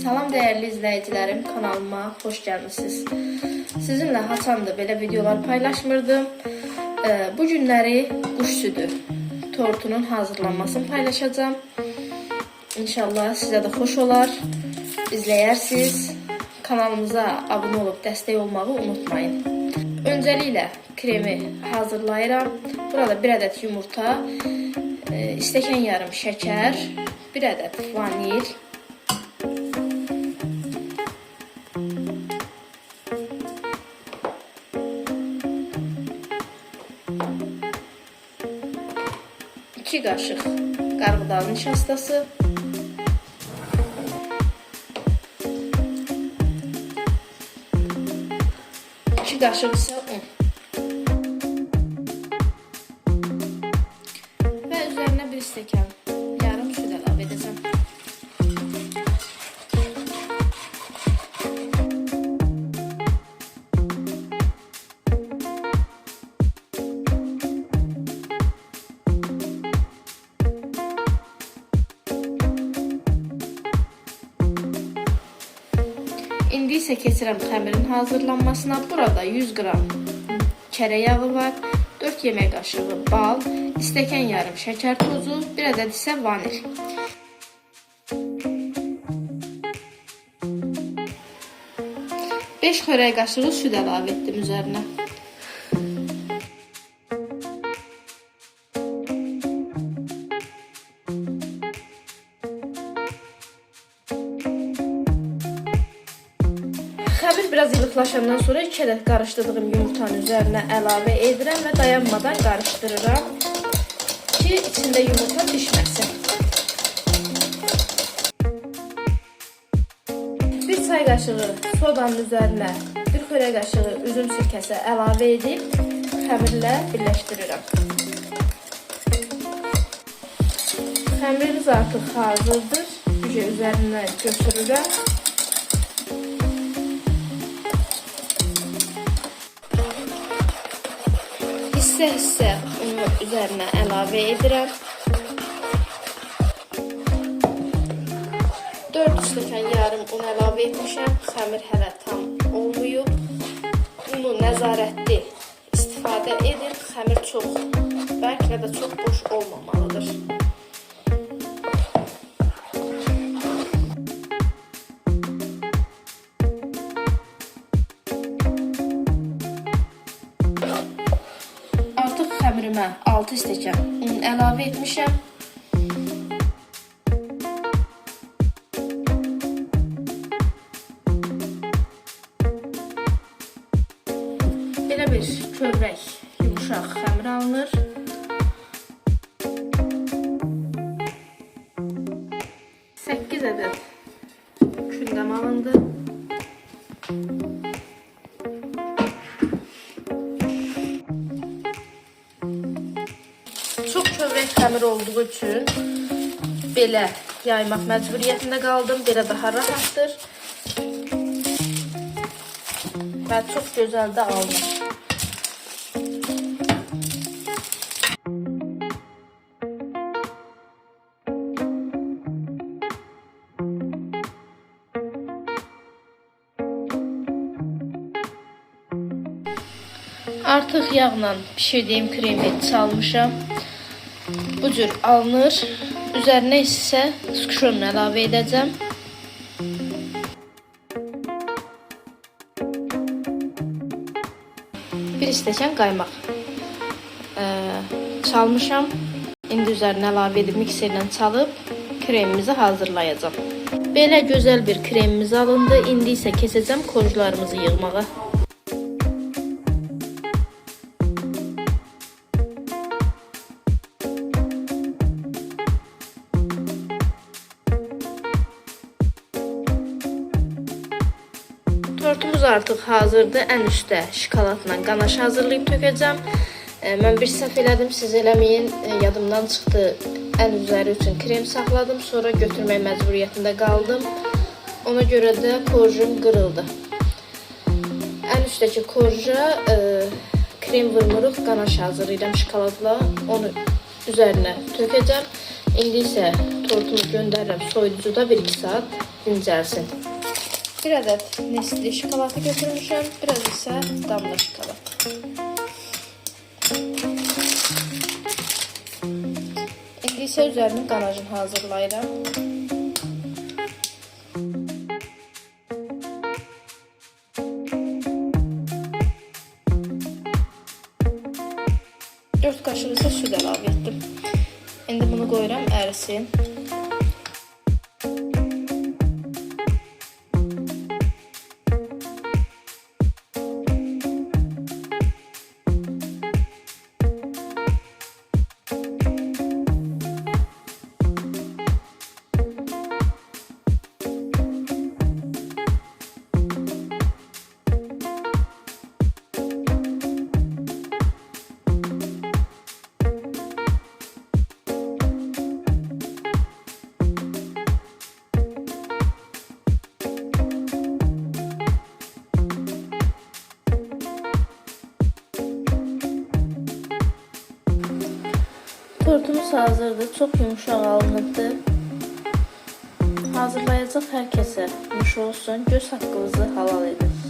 Salam dəyərli izləyicilərim, kanalıma xoş gəlmisiniz. Sizinlə haçandır belə videolar paylaşmırdım. Bu günləri quş südü tortunun hazırlanmasını paylaşacağım. İnşallah sizə də xoş olar, izləyərsiniz. Kanalımıza abunə olub dəstək olmağı unutmayın. Öncəliklə kremi hazırlayıram. Burada 1 ədəd yumurta, stəkan yarım şəkər, 1 ədəd vanil, iki qaşıq qarğıdalı nişastası, iki qaşıq isə un və üzərinə 1 stəkan yarım süd əlavə edəcəm. İndi isə keçirəm xəmirin hazırlanmasına. Burada 100 qram kərə yağı var, 4 yemək qaşığı bal, stəkan yarım şəkər tozu, 1 ədəd isə vanil. Beş xörək qaşığı süd əlavə etdim üzərinə. Xəmir biraz yılıqlaşandan sonra 2 ədəd qarışdırdığım yumurtanın üzərinə əlavə edirəm və dayanmadan qarışdırıram ki, içində yumurta pişməsin. 1 çay qaşığı sodanın üzərinə 1 xörək qaşığı üzüm sirkəsi əlavə edib xəmirlə birləşdirirəm. Xəmirimiz artıq hazırdır. Üzərinə götürürəm. Hissə unu üzərinə əlavə edirəm. 4 stəkan yarım un əlavə etmişəm. Xəmir hələ tam olmayıb. Unu nəzarətli istifadə edin. Xəmir çox bərk və də çox boş olmamalıdır. Xəmirimə 6 stəkan un əlavə etmişəm. Belə bir kövrək, yumuşaq xəmir alınır. Səkkiz ədəd kündəm alındı. Çox kövrək xəmir olduğu üçün belə yaymaq məcburiyyətində qaldım. Belə daha rahatdır və çox gözəl də alınır. Artıq yağla pişirdiyim kremi çalmışam. Bu cür alınır. Üzərinə isə skuşon əlavə edəcəm. Bir stəkan qaymaq çalmışam. İndi üzərinə əlavə edib mikserlə çalıb kremimizi hazırlayacağım. Belə gözəl bir kremimiz alındı. İndi isə keçəcəm korjlarımızı yığmağa. Tortumuz artıq hazırdır. Ən üstə şokoladla qanaş hazırlayıb tökəcəm. Mən bir səhv elədim, siz eləməyin. Yadımdan çıxdı. Ən üzəri üçün krem saxladım. Sonra götürmək məcburiyyətində qaldım. Ona görə də korjum qırıldı. Ən üstdəki korja krem vurmuruq, qanaş hazırlayıram şokoladla. Onu üzərinə tökəcəm. İndi isə tortumu göndərirəm soyuducuda 1-2 saat dincəlsin. Bir ədəd Nestle şokolatı götürmüşəm, biraz isə damla şokolat. İndi isə üzərinin qanajını hazırlayıram. Dörd qaşıq isə süd əlavə etdim. İndi bunu qoyuram ərisin. Tortumuz hazırdır. Çok yumuşaq alınıbdır. Hazırlayacaq hər kəsə nuş olsun. Göz haqqınızı halal edin.